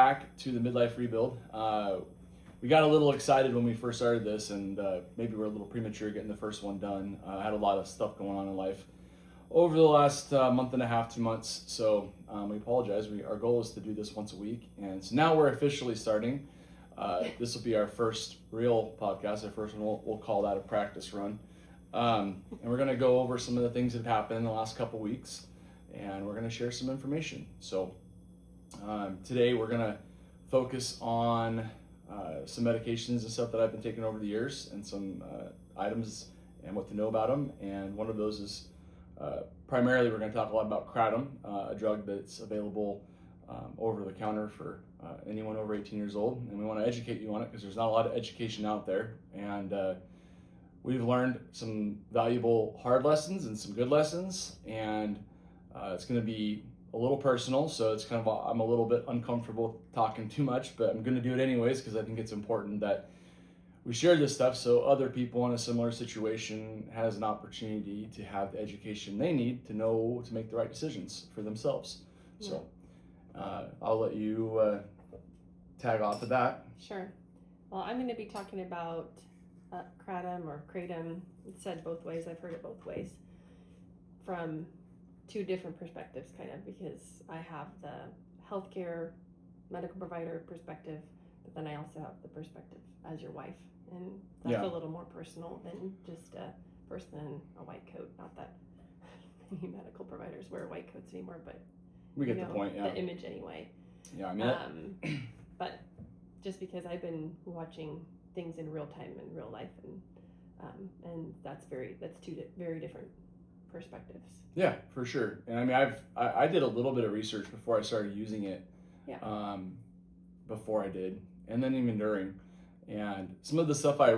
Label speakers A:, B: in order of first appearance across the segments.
A: back to the Midlife Rebuild. We got a little excited when we first started this, and maybe we're a little premature getting the first one done. I had a lot of stuff going on in life over the last month and a half, 2 months, so we apologize. Our goal is to do this once a week, and so now we're officially starting. This will be our first real podcast. Our first one, we'll call that a practice run. And we're going to go over some of the things that have happened in the last couple weeks, and we're going to share some information. So today we're going to focus on some medications and stuff that I've been taking over the years, and some items and what to know about them. And one of those is primarily we're going to talk a lot about Kratom, a drug that's available over the counter for anyone over 18 years old, and we want to educate you on it because there's not a lot of education out there, and we've learned some valuable hard lessons and some good lessons, and it's going to be a little personal, so it's kind of, I'm a little bit uncomfortable talking too much, but I'm going to do it anyways because I think it's important that we share this stuff so other people in a similar situation has an opportunity to have the education they need to know to make the right decisions for themselves. Yeah. So I'll let you tag off of that.
B: Sure. Well, I'm going to be talking about Kratom or Kratom. It's said both ways. I've heard it both ways from two different perspectives, kind of, because I have the healthcare medical provider perspective, but then I also have the perspective as your wife, and that's a little more personal than just a person in a white coat. Not that many medical providers wear white coats anymore, but
A: we get the point. Yeah,
B: the image anyway.
A: Yeah, I mean,
B: but just because I've been watching things in real time in real life, and that's two very different perspectives.
A: Yeah, for sure. And I mean, I did a little bit of research before I started using it.
B: Yeah.
A: Before I did, and then even during, and some of the stuff I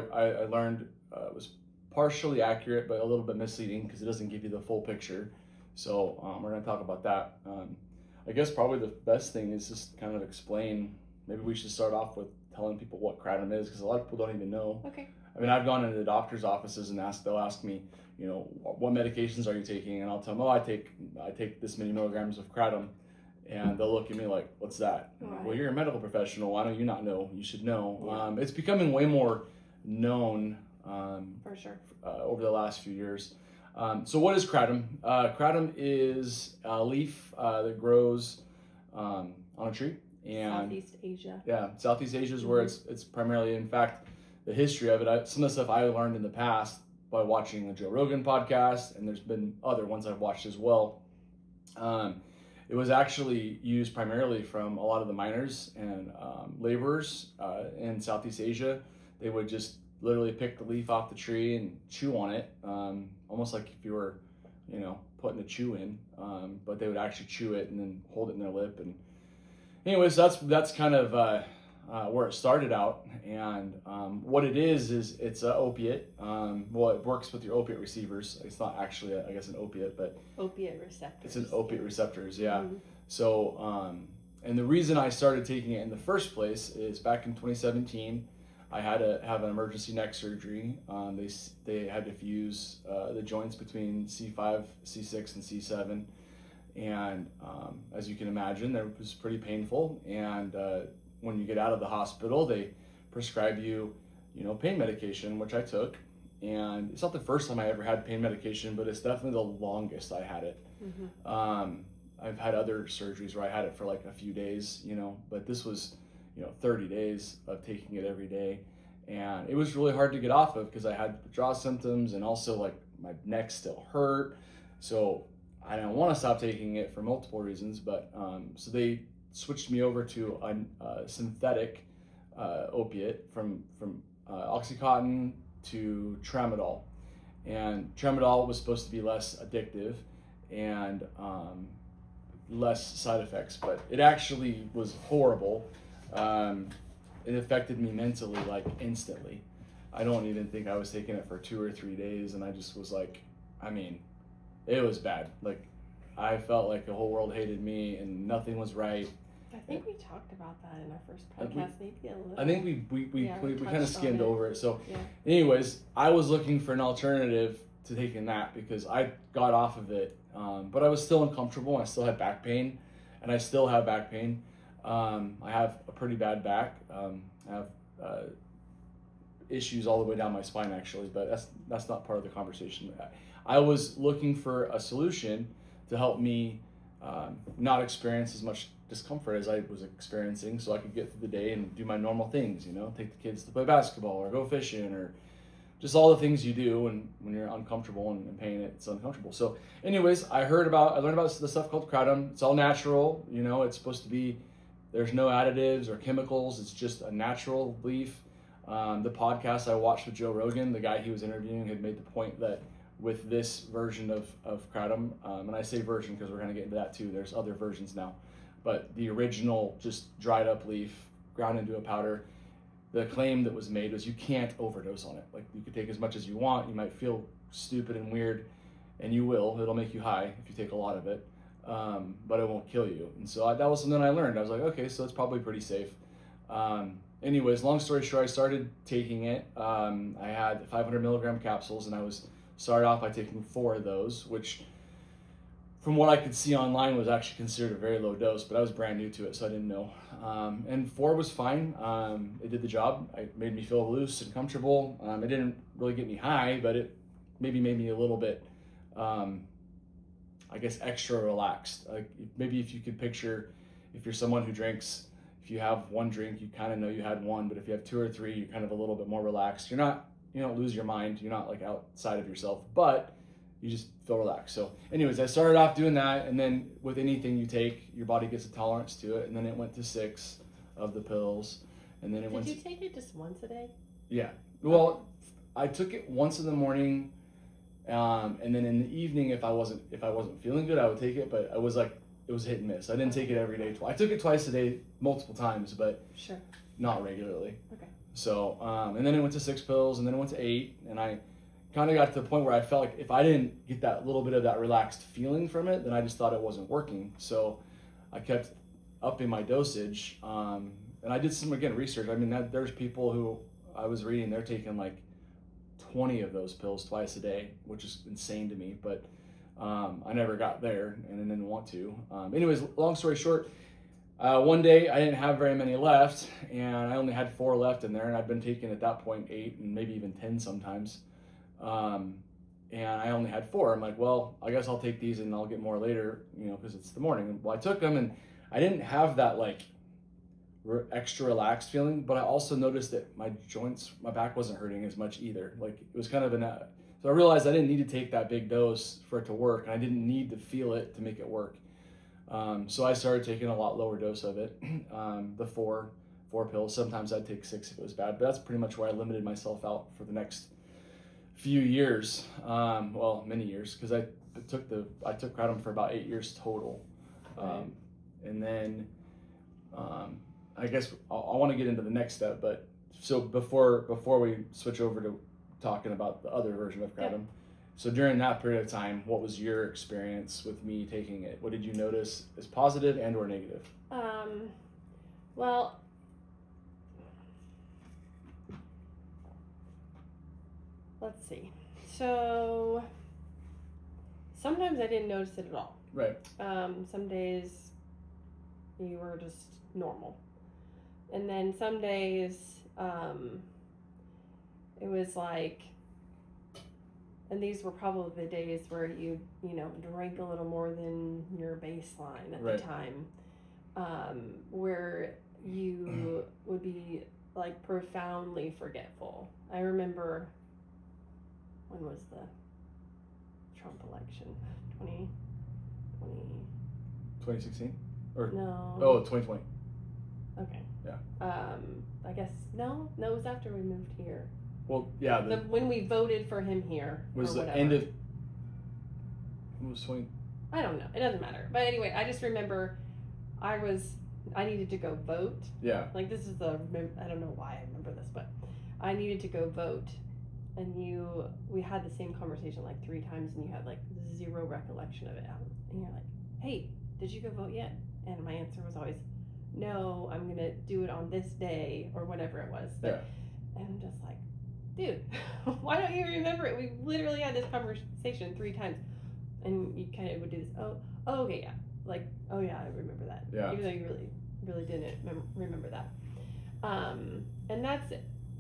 A: learned was partially accurate, but a little bit misleading because it doesn't give you the full picture. So we're going to talk about that. I guess probably the best thing is just kind of explain. Maybe we should start off with telling people what Kratom is, because a lot of people don't even know.
B: Okay.
A: I mean, I've gone into the doctor's offices and they'll ask me, you know, what medications are you taking? And I'll tell them, I take this many milligrams of Kratom. And they'll look at me like, what's that?
B: Right.
A: Well, you're a medical professional. Why don't you not know? You should know. Yeah. It's becoming way more known
B: for sure
A: over the last few years. So what is Kratom? Kratom is a leaf that grows on a tree. And
B: Southeast Asia.
A: Yeah, Southeast Asia is where it's primarily. In fact, the history of it, some of the stuff I learned in the past by watching the Joe Rogan podcast, and there's been other ones I've watched as well. It was actually used primarily from a lot of the miners and laborers in Southeast Asia. They would just literally pick the leaf off the tree and chew on it, almost like if you were, putting a chew in. But they would actually chew it and then hold it in their lip. And anyways, that's kind of where it started out. And what it is it's an opiate. Well, it works with your opiate receivers. It's not actually, I guess, an opiate, but
B: opiate receptors.
A: It's an opiate receptors, yeah. Mm-hmm. So, and the reason I started taking it in the first place is back in 2017, I had to have an emergency neck surgery. They had to fuse the joints between C5, C6, and C7. And as you can imagine, that was pretty painful. And when you get out of the hospital, they prescribe you, pain medication, which I took. And it's not the first time I ever had pain medication, but it's definitely the longest I had it. Mm-hmm. I've had other surgeries where I had it for like a few days, but this was, 30 days of taking it every day. And it was really hard to get off of because I had withdrawal symptoms, and also like my neck still hurt. So I didn't want to stop taking it for multiple reasons, but so they switched me over to a synthetic opiate from Oxycontin to Tramadol. And Tramadol was supposed to be less addictive and less side effects, but it actually was horrible. It affected me mentally like instantly. I don't even think I was taking it for 2 or 3 days, and I just was like, it was bad. Like, I felt like the whole world hated me and nothing was right.
B: I think we talked about that in our first podcast, maybe a little.
A: I think we kind of skimmed over it. So anyways, I was looking for an alternative to taking that because I got off of it, but I was still uncomfortable. I still had back pain, and I still have back pain. I have a pretty bad back. I have issues all the way down my spine actually, but that's not part of the conversation. I was looking for a solution to help me not experience as much discomfort as I was experiencing, so I could get through the day and do my normal things, take the kids to play basketball or go fishing or just all the things you do when you're uncomfortable and in pain, it's uncomfortable. So anyways, I learned about the stuff called Kratom. It's all natural, it's supposed to be, there's no additives or chemicals. It's just a natural leaf. The podcast I watched with Joe Rogan, the guy he was interviewing, had made the point that with this version of Kratom, and I say version because we're going to get into that too. There's other versions now, but the original just dried up leaf ground into a powder. The claim that was made was you can't overdose on it. Like, you could take as much as you want. You might feel stupid and weird, and you will. It'll make you high if you take a lot of it, but it won't kill you. And so that was something I learned. I was like, okay, so it's probably pretty safe. Anyways, long story short, I started taking it. I had 500 milligram capsules, and I started off by taking 4 of those, which from what I could see online was actually considered a very low dose, but I was brand new to it, so I didn't know. And 4 was fine. It did the job. It made me feel loose and comfortable. It didn't really get me high, but it maybe made me a little bit, I guess, extra relaxed. Like, maybe if you could picture, if you're someone who drinks, if you have 1 drink, you kind of know you had 1, but if you have 2 or 3, you're kind of a little bit more relaxed. You don't lose your mind. You're not like outside of yourself, but you just feel relaxed. So anyways, I started off doing that, and then with anything you take, your body gets a tolerance to it, and then it went to 6 of the pills, and then it went.
B: Did you take it just once a day?
A: Yeah. Well, I took it once in the morning, and then in the evening, if I wasn't feeling good, I would take it, but it was hit and miss. I didn't take it every day. I took it twice a day, multiple times, but
B: sure,
A: not regularly.
B: Okay.
A: So, and then it went to 6 pills, and then it went to 8, and I kind of got to the point where I felt like if I didn't get that little bit of that relaxed feeling from it, then I just thought it wasn't working. So I kept upping my dosage, and I did some, again, research. I mean, there's people who I was reading, they're taking like 20 of those pills twice a day, which is insane to me, but I never got there and I didn't want to. Anyways, long story short, one day I didn't have very many left, and I only had 4 left in there, and I'd been taking at that point 8 and maybe even 10 sometimes. And I only had 4. I'm like, well, I guess I'll take these and I'll get more later, because it's the morning. Well, I took them, and I didn't have that like extra relaxed feeling, but I also noticed that my joints, my back wasn't hurting as much either. Like, it was kind of so I realized I didn't need to take that big dose for it to work, and I didn't need to feel it to make it work. So I started taking a lot lower dose of it, the 4 pills. Sometimes I'd take 6 if it was bad, but that's pretty much where I limited myself out for the next few years, many years, because I took Kratom for about 8 years total. And then I guess I want to get into the next step, but so before we switch over to talking about the other version of Kratom, so during that period of time, what was your experience with me taking it? What did you notice as positive and or negative?
B: Well, let's see. So sometimes I didn't notice it at all.
A: Right.
B: Some days you were just normal. And then some days it was like, and these were probably the days where you drank a little more than your baseline at
A: right.
B: the time, where you would be like profoundly forgetful. I remember, when was the Trump election?
A: 2016? Or
B: No.
A: Oh, 2020.
B: Okay.
A: Yeah.
B: I guess no, it was after we moved here.
A: Well, yeah.
B: When we voted for him here.
A: Was
B: or
A: the
B: whatever.
A: end of. It was 20.
B: I don't know. It doesn't matter. But anyway, I just remember I needed to go vote.
A: Yeah.
B: Like, this is I don't know why I remember this, but I needed to go vote. And we had the same conversation like 3 times, and you had like 0 recollection of it. And you're like, hey, did you go vote yet? And my answer was always, no, I'm going to do it on this day, or whatever it was. But, and I'm just like, dude, why don't you remember it? We literally had this conversation 3 times. And you kind of would do this, oh, okay, yeah. Like, oh, yeah, I remember that.
A: Yeah.
B: Even though you really really didn't remember that. And that's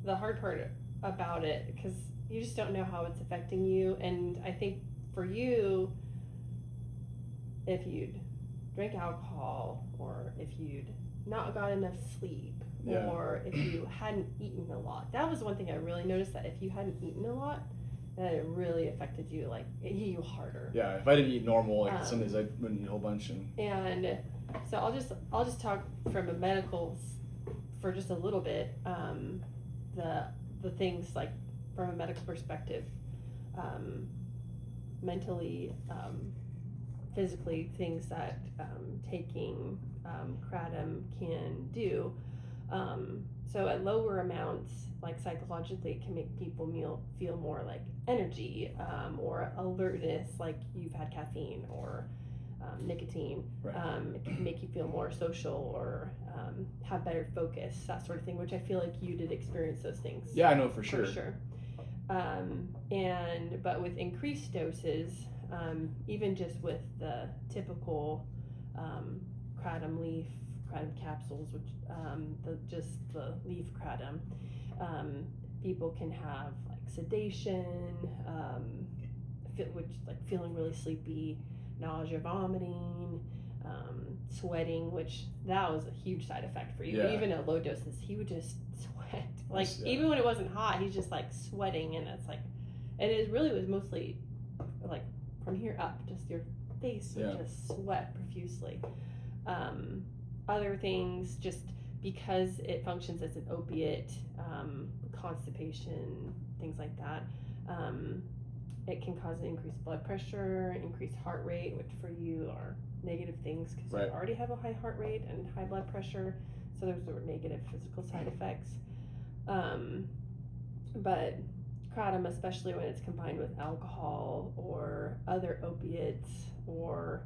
B: the hard part about it, because you just don't know how it's affecting you. And I think for you, if you'd drank alcohol, or if you'd not got enough sleep,
A: Yeah.
B: or if you hadn't eaten a lot, that was one thing I really noticed, that if you hadn't eaten a lot, that it really affected you, like it hit you harder.
A: Yeah, if I didn't eat normal, like some days I wouldn't eat a whole bunch.
B: And so I'll just talk from a medical for just a little bit. The things, like from a medical perspective, mentally, physically, things that taking Kratom can do. So at lower amounts, like psychologically, it can make people feel more like energy, or alertness, like you've had caffeine or nicotine.
A: Right.
B: It can make you feel more social, or have better focus, that sort of thing, which I feel like you did experience those things.
A: Yeah, I know for sure.
B: For sure. But with increased doses, even just with the typical kratom leaf, kratom capsules, which the leaf kratom, people can have like sedation, feeling really sleepy, nausea, vomiting, sweating, which that was a huge side effect for you.
A: Yeah.
B: Even at low doses, he would just sweat. Like
A: Yeah.
B: even when it wasn't hot, he's just like sweating, and it's like, and it really was mostly like from here up, just your face would just sweat profusely. Other things, just because it functions as an opiate, constipation, things like that. It can cause increased blood pressure, increased heart rate, which for you are negative things, because
A: Right.
B: you already have a high heart rate and high blood pressure, so those are negative physical side effects. But kratom, especially when it's combined with alcohol or other opiates, or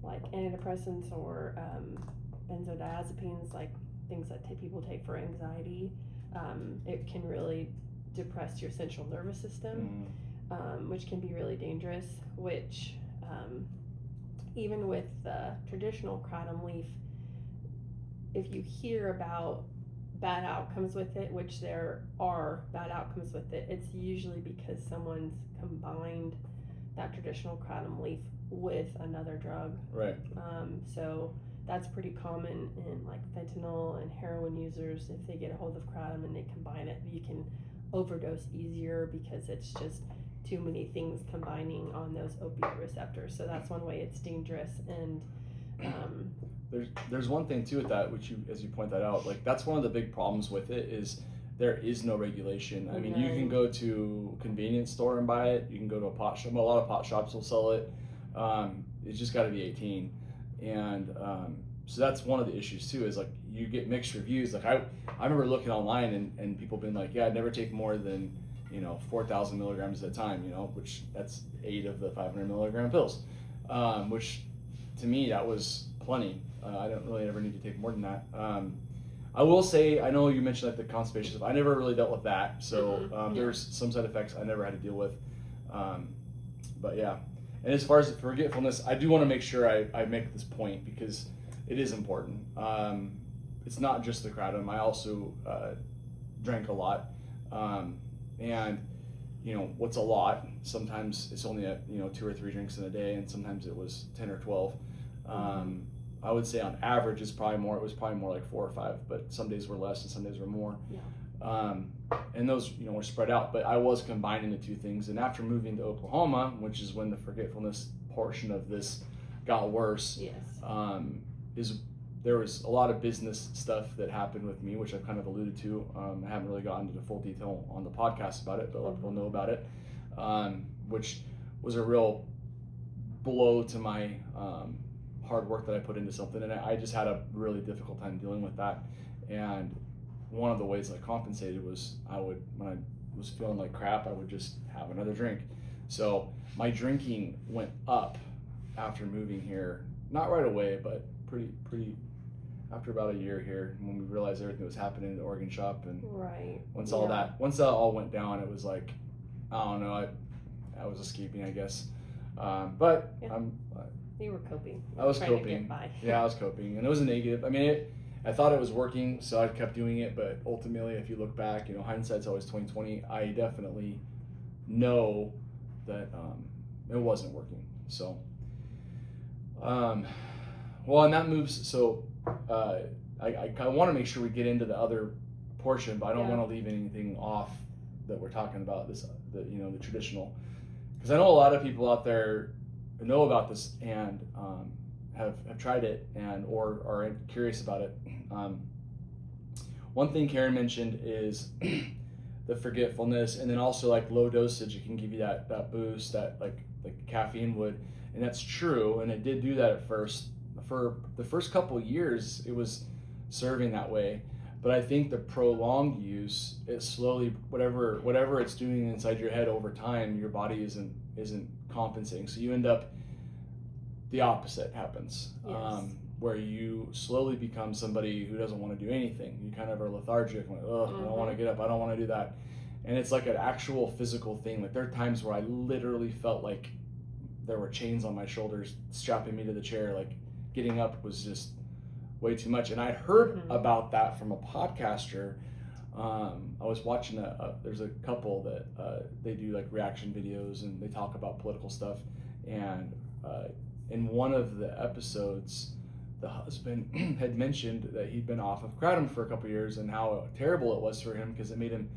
B: like antidepressants, or benzodiazepines, like things that people take for anxiety, it can really depress your central nervous system, which can be really dangerous, which even with the traditional kratom leaf, if you hear about bad outcomes with it, which there are bad outcomes with it, it's usually because someone's combined that traditional kratom leaf with another drug.
A: Right.
B: So that's pretty common in like fentanyl and heroin users. If they get a hold of kratom and they combine it, you can overdose easier, because it's just too many things combining on those opioid receptors. So that's one way it's dangerous. And
A: there's one thing too with that, which you, as you point that out, like that's one of the big problems with it, is there is no regulation. I mean, you can go to a convenience store and buy it. You can go to a pot shop. A lot of pot shops will sell it. It's just got to be 18. And so that's one of the issues too, is like you get mixed reviews. Like I remember looking online and people being like, yeah, I'd never take more than 4,000 milligrams at a time, which that's 8 of the 500 milligram pills, which to me that was plenty. I don't really ever need to take more than that. I will say, I know you mentioned like the constipation stuff. I never really dealt with that, so there's some side effects I never had to deal with. But yeah, and as far as forgetfulness, I do want to make sure I make this point, because it is important. It's not just the kratom. I also drank a lot, and what's a lot? Sometimes it's only 2 or 3 drinks in a day, and sometimes it was 10 or 12. I would say on average it was probably more like 4 or 5, but some days were less and some days were more.
B: Yeah.
A: And those were spread out, but I was combining the two things. And after moving to Oklahoma, which is when the forgetfulness portion of this got worse,
B: yes.
A: There was a lot of business stuff that happened with me, which I've kind of alluded to. I haven't really gotten into full detail on the podcast about it, but a lot of people know about it, which was a real blow to my hard work that I put into something, and I just had a really difficult time dealing with that. And one of the ways I compensated was when I was feeling like crap, I would just have another drink. So my drinking went up after moving here, not right away, but pretty after about a year here, when we realized everything that was happening in the Oregon shop. And once that all went down, it was like, I don't know, I was escaping, I guess. But
B: You were coping.
A: I was
B: trying to
A: coping.
B: get by.
A: Yeah, I was coping, and it was a negative. I mean, I thought it was working, so I kept doing it. But ultimately, if you look back, hindsight's always 20/20. I definitely know that it wasn't working. So, well, and that moves. So, I want to make sure we get into the other portion, but I don't want to leave anything off that we're talking about. The traditional, because I know a lot of people out there know about this and have tried it and or are curious about it. One thing Karen mentioned is the forgetfulness, and then also like low dosage, it can give you that boost that like caffeine would, and that's true, and it did do that at first. For the first couple of years, it was serving that way, but I think the prolonged use, it slowly, whatever it's doing inside your head over time, your body isn't compensating, so you end up, the opposite happens.
B: Yes.
A: Where you slowly become somebody who doesn't want to do anything. You kind of are lethargic, like, I don't want to get up, I don't want to do that. And it's like an actual physical thing. Like there are times where I literally felt like there were chains on my shoulders strapping me to the chair. Like getting up was just way too much. And I'd heard about that from a podcaster. I was watching there's a couple that they do like reaction videos and they talk about political stuff. And in one of the episodes, the husband had mentioned that he'd been off of Kratom for a couple of years and how terrible it was for him because it made him,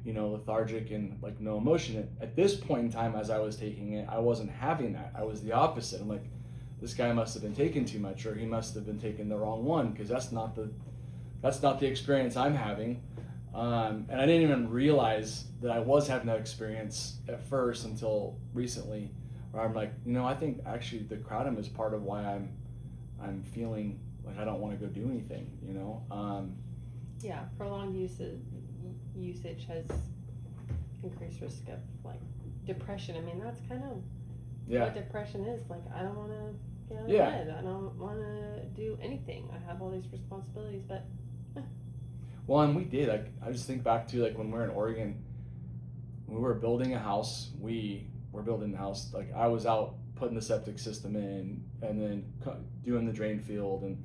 A: lethargic and like no emotion. At this point in time, as I was taking it, I wasn't having that. I was the opposite. I'm like, this guy must have been taking too much, or he must have been taking the wrong one, because that's not the experience I'm having. And I didn't even realize that I was having that experience at first until recently, where I'm like, I think actually the Kratom is part of why I'm feeling like I don't want to go do anything,
B: Yeah, prolonged usage has increased risk of like depression. I mean, that's kind of what depression is. Like, I don't want to get out of bed. I don't want to do anything. I have all these responsibilities, but.
A: Well, and we did. I just think back to like when we were in Oregon, we were building a house. We were building the house. Like I was out putting the septic system in and then doing the drain field and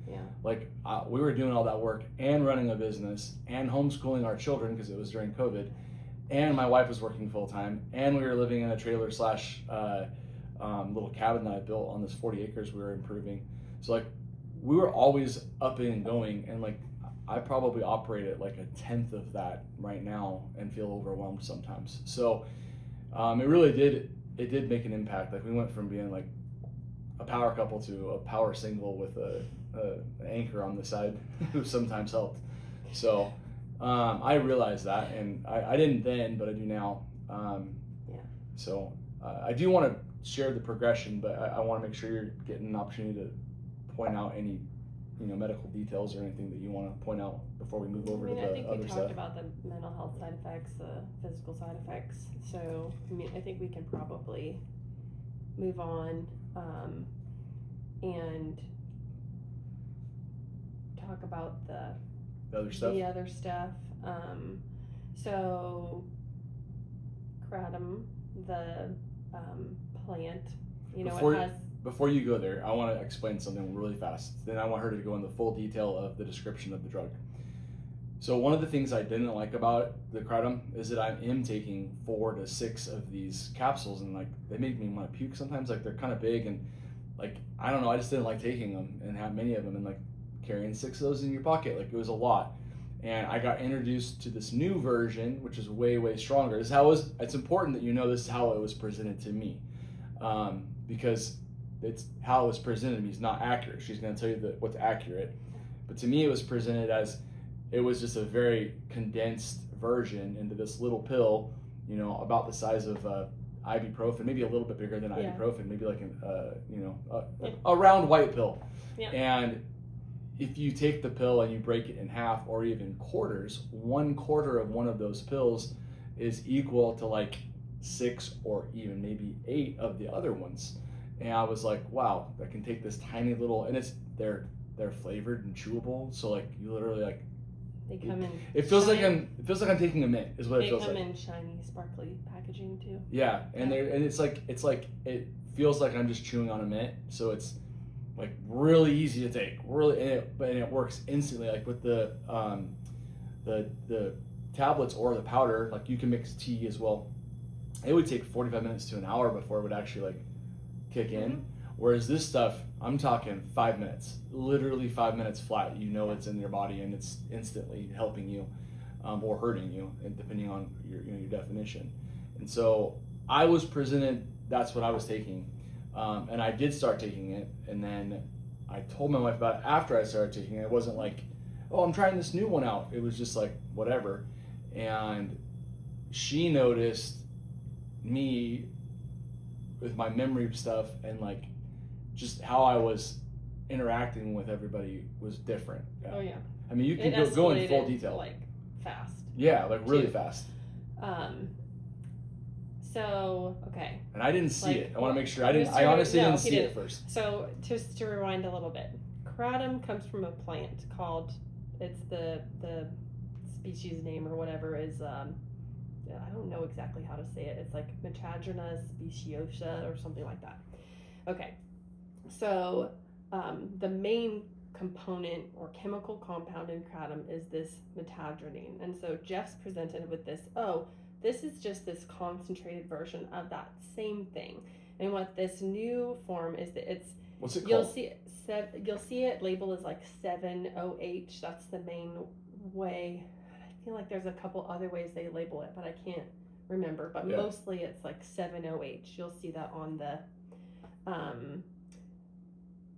A: we were doing all that work and running a business and homeschooling our children because it was during COVID, and my wife was working full time, and we were living in a trailer slash little cabin that I built on this 40 acres we were improving. So like we were always up and going, and like I probably operate at like 1/10 of that right now and feel overwhelmed sometimes. So it really did make an impact. Like we went from being like a power couple to a power single with an anchor on the side who sometimes helped. So I realized that, and I didn't then, but I do now. So I do want to share the progression, but I want to make sure you're getting an opportunity to point out any medical details or anything that you want to point out before we move over to the other stuff.
B: I think we talked about the mental health side effects, the physical side effects. So, I think we can probably move on and talk about the
A: other stuff.
B: The other stuff. So, Kratom, the plant,
A: Before you go there, I want to explain something really fast. Then I want her to go into full detail of the description of the drug. So one of the things I didn't like about the Kratom is that I am taking 4 to 6 of these capsules, and like they make me want to puke sometimes. Like they're kind of big, and like I don't know, I just didn't like taking them and have many of them, and like carrying 6 of those in your pocket. Like it was a lot. And I got introduced to this new version, which is way, way stronger. It's important that this is how it was presented to me, because it's how it was presented to me is not accurate. She's going to tell you what's accurate. But to me, it was presented as it was just a very condensed version into this little pill, about the size of ibuprofen, maybe a little bit bigger than ibuprofen, maybe like a round white pill. Yeah. And if you take the pill and you break it in half or even quarters, 1/4 of one of those pills is equal to like 6 or even maybe 8 of the other ones. And I was like, wow, I can take this tiny little, and they're flavored and chewable. So like you literally like
B: they come in.
A: It feels like I'm taking a mint is what it feels like.
B: They come in shiny, sparkly packaging too.
A: Yeah, and it's like it feels like I'm just chewing on a mint. So like really easy to take, really, and it works instantly. Like with the tablets or the powder, like you can mix tea as well. It would take 45 minutes to an hour before it would actually like kick in.
B: Mm-hmm.
A: Whereas this stuff, I'm talking 5 minutes, literally 5 minutes flat. You know it's in your body and it's instantly helping you or hurting you, and depending on your definition. And so I was presented, that's what I was taking. And I did start taking it, and then I told my wife about it after I started taking it. It wasn't like, oh, I'm trying this new one out. It was just like, whatever. And she noticed me with my memory stuff, and like just how I was interacting with everybody was different.
B: Oh yeah.
A: I mean, you can go in full detail.
B: Like fast.
A: Yeah, like really
B: too.
A: fast.
B: So okay.
A: And I didn't see
B: Like,
A: it. I want to make sure. I honestly didn't see it first.
B: So just to rewind a little bit, kratom comes from a plant called, it's the species name or whatever is I don't know exactly how to say it. It's like Mitragynine speciosa or something like that. Okay. So the main component or chemical compound in kratom is this mitragynine. And so Jeff's presented with this, this is just this concentrated version of that same thing. And what this new form is that it's,
A: what's it called?
B: You'll see it labeled as like 7-OH. That's the main way. I feel like there's a couple other ways they label it, but I can't remember. But mostly it's like 7-OH. You'll see that on the,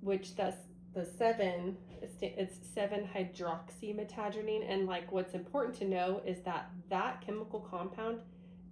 B: which that's the 7. It's 7-hydroxymitragynine, and like what's important to know is that that chemical compound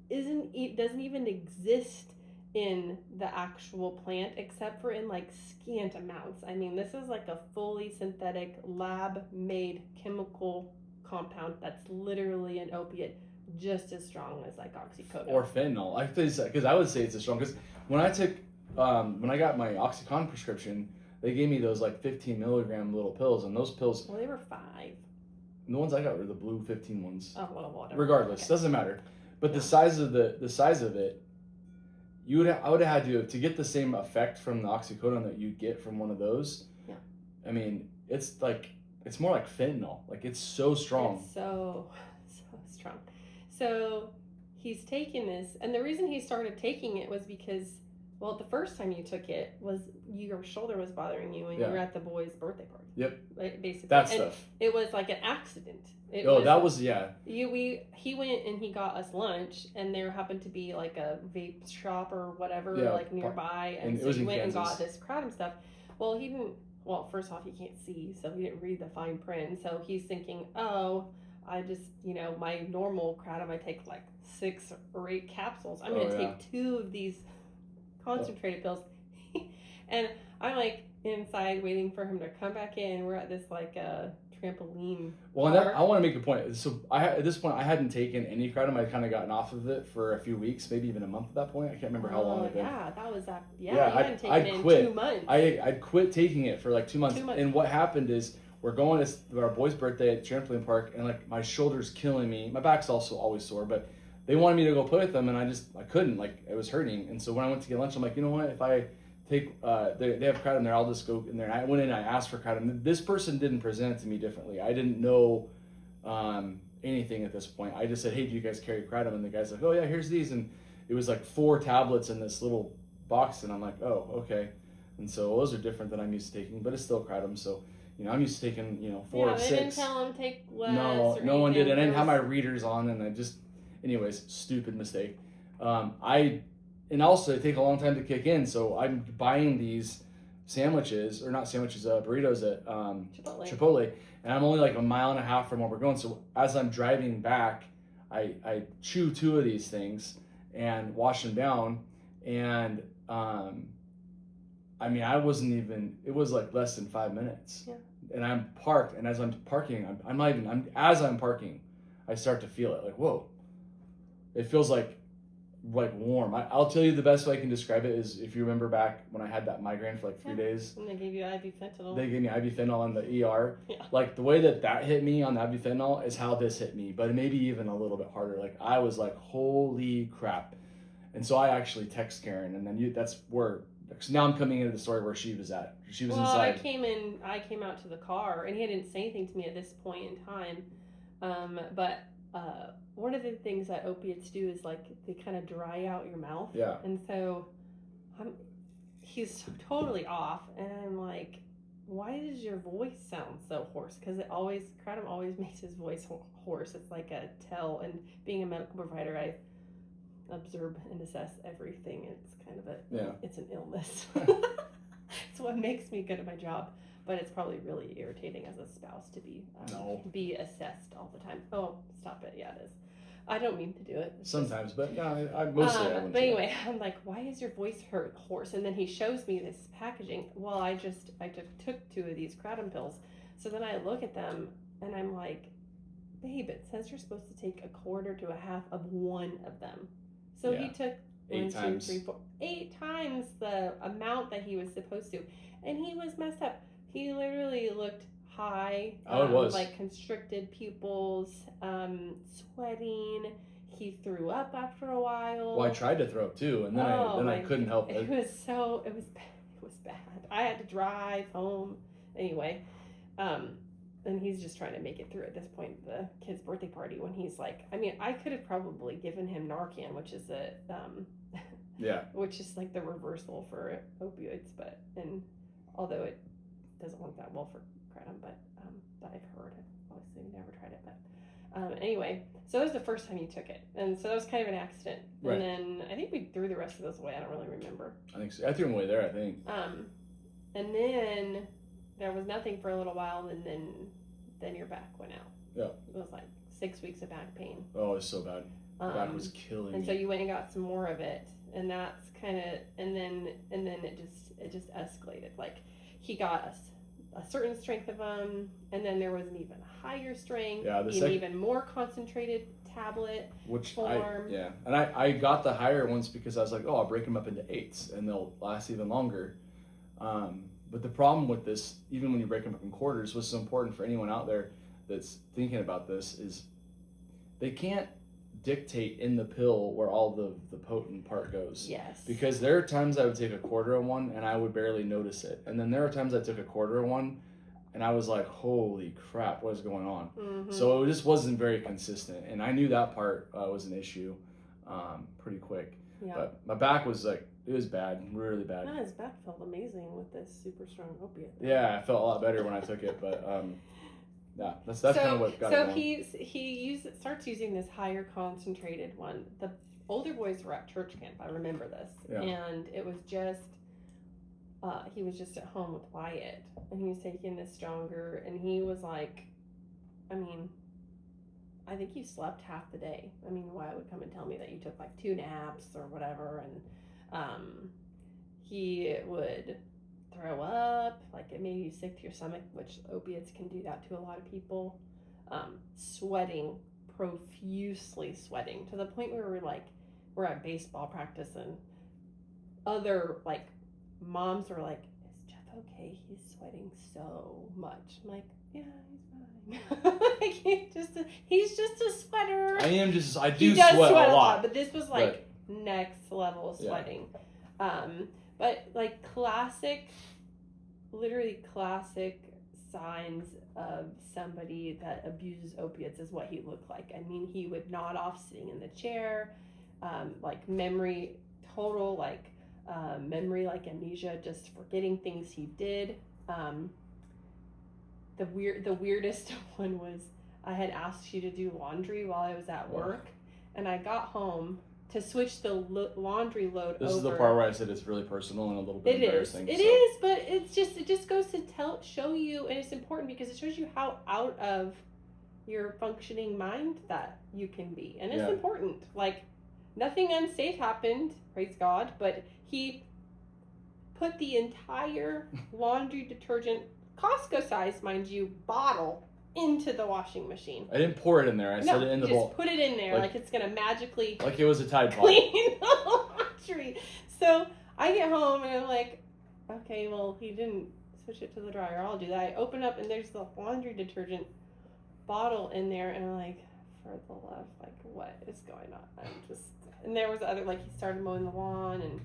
B: doesn't even exist in the actual plant except for in like scant amounts. I mean, this is like a fully synthetic lab-made chemical compound that's literally an opiate just as strong as like oxycodone
A: or fentanyl. I think because I would say it's as strong, because when I took when I got my Oxycontin prescription, they gave me those like 15 milligram little pills, and those pills.
B: Well, they were 5.
A: The ones I got were the blue 15 ones.
B: Oh, well, whatever.
A: Regardless, doesn't matter. But the size of it, I would have had to get the same effect from the oxycodone that you get from one of those.
B: Yeah.
A: I mean, it's more like fentanyl. Like it's so strong.
B: It's so strong. So he's taking this, and the reason he started taking it was because, well, the first time you took it was your shoulder was bothering you, and you were at the boy's birthday party.
A: Yep.
B: Basically.
A: That
B: and
A: stuff.
B: It was like an accident. He went and he got us lunch, and there happened to be like a vape shop or whatever like nearby, and so he went and got this kratom stuff. Well, he didn't. Well, first off, he can't see, so he didn't read the fine print. So he's thinking, I just, my normal kratom, I take like 6 or 8 capsules. I'm going to take 2 of these concentrated pills. And I'm like inside waiting for him to come back in. We're at this like trampoline.
A: Well, and I want to make a point. So at this point, I hadn't taken any kratom. I'd kind of gotten off of it for a few weeks, maybe even a month at that point. I can't remember how long it'd been.
B: Yeah, that was that. Yeah, you hadn't taken it in
A: quit.
B: 2 months.
A: I'd quit taking it for like 2 months. And what happened is we're going to our boy's birthday at trampoline park, and like my shoulder's killing me. My back's also always sore, but they wanted me to go play with them, and I couldn't. Like it was hurting. And so when I went to get lunch, I'm like, you know what? If I take they have kratom there, I'll just go in there. And I went in and I asked for kratom. This person didn't present it to me differently. I didn't know anything at this point. I just said, hey, do you guys carry kratom? And the guy's like, oh yeah, here's these. And it was like 4 tablets in this little box, and I'm like, oh, okay. And so those are different than I'm used to taking, but it's still kratom. So I'm used to taking 4 or 6.
B: They didn't tell him take less.
A: No one did. And I didn't have my readers on, and anyways, stupid mistake. And also, they take a long time to kick in, so I'm buying these sandwiches, or not sandwiches, burritos at Chipotle, and I'm only like a mile and a half from where we're going. So as I'm driving back, I chew 2 of these things and wash them down, and I wasn't even. It was like less than 5 minutes, and I'm parked, and as I'm parking, as I'm parking, I start to feel it, like whoa, it feels like warm. I'll tell you the best way I can describe it is, if you remember back when I had that migraine for like 3 days.
B: And they gave you IV fentanyl.
A: They gave me IV fentanyl in the ER.
B: Yeah.
A: Like the way that hit me on the IV fentanyl is how this hit me, but maybe even a little bit harder. Like I was like, holy crap. And so I actually text Karen, and then that's where So now I'm coming into the story where she was at. She was inside.
B: I came out to the car, and he didn't say anything to me at this point in time. But one of the things that opiates do is like they kind of dry out your mouth.
A: Yeah.
B: And so he's totally off, and I'm like, why does your voice sound so hoarse? Because Kratom always makes his voice hoarse. It's like a tell. And being a medical provider, I observe and assess everything. It's kind of it's an illness. It's what makes me good at my job. But it's probably really irritating as a spouse to be assessed all the time. Oh, stop it. Yeah, it is. I don't mean to do it.
A: Sometimes, but no, I mostly.
B: But anyway, I'm like, why is your voice hoarse? And then he shows me this packaging. Well, I took 2 of these Kratom pills. So then I look at them and I'm like, babe, it says you're supposed to take 1/4 to 1/2 of one of them. So he took
A: 8 times.
B: 8 times the amount that he was supposed to, and he was messed up. He literally looked high.
A: Oh, it was.
B: Like constricted pupils, sweating. He threw up after a while.
A: Well, I tried to throw up too, and then I couldn't help it.
B: It was bad. I had to drive home. Anyway, and he's just trying to make it through at this point, the kid's birthday party, when he's like, I mean, I could have probably given him Narcan, which is which is like the reversal for opioids, and although it doesn't work that well for Kratom, but that I've heard. Obviously, we never tried it, but anyway, so it was the first time you took it, and so that was kind of an accident. Right. And then I think we threw the rest of those away. I don't really remember.
A: I think so. I threw them away there, I think.
B: And then there was nothing for a little while, and then your back went out.
A: Yeah. It
B: was like 6 weeks of back pain.
A: Oh, it was so bad. Back was killing me.
B: And so you went and got some more of it, and that's kind of, and then it just escalated. Like he got a certain strength of them, and then there was an even higher strength, even more concentrated tablet form.
A: And I got the higher ones because I was like, oh, I'll break them up into 8s, and they'll last even longer. But the problem with this, even when you break them up in quarters, what's so important for anyone out there that's thinking about this is they can't dictate in the pill where all the potent part goes.
B: Yes.
A: Because there are times I would take 1/4 of one and I would barely notice it. And then there are times I took 1/4 of one and I was like, holy crap, what is going on? Mm-hmm. So it just wasn't very consistent. And I knew that part was an issue pretty quick. Yeah. But my back was like, it was bad, really bad.
B: Yeah, his back felt amazing with this super strong opiate.
A: Yeah, I felt a lot better when I took it, but yeah, that's kind of what got it going.
B: So he starts using this higher concentrated one. The older boys were at church camp. I remember this, and it was just he was just at home with Wyatt, and he was taking this stronger, and he was like, I mean, I think you slept half the day. I mean, Wyatt would come and tell me that you took like 2 naps or whatever, and he would throw up, like it made you sick to your stomach, which opiates can do that to a lot of people. Sweating, profusely sweating, to the point where we're at baseball practice, and other like moms were like, is Jeff okay? He's sweating so much. I'm like, yeah, he's fine. Like, he's just a sweater.
A: I do sweat a lot.
B: But this was like next level sweating. But like literally classic signs of somebody that abuses opiates is what he looked like. I mean, he would nod off sitting in the chair, like memory like amnesia, just forgetting things he did. The weirdest one was I had asked you to do laundry while I was at work, and I got home to switch the laundry load over.
A: This is the part where I said it's really personal and a little bit embarrassing.
B: It is, but it just goes to show you, and it's important because it shows you how out of your functioning mind that you can be, and it's important. Like, nothing unsafe happened, praise God, but he put the entire laundry detergent, Costco size, mind you, bottle into the washing machine.
A: I didn't pour it in there. I set it in the bowl.
B: Just put it in there like it's gonna magically
A: like it was a Tide Pod.
B: Clean the laundry. So I get home and I'm like, okay, well, he didn't switch it to the dryer. I'll do that. I open up and there's the laundry detergent bottle in there, and I'm like, for the love, like, what is going on? And there was other, like, he started mowing the lawn, and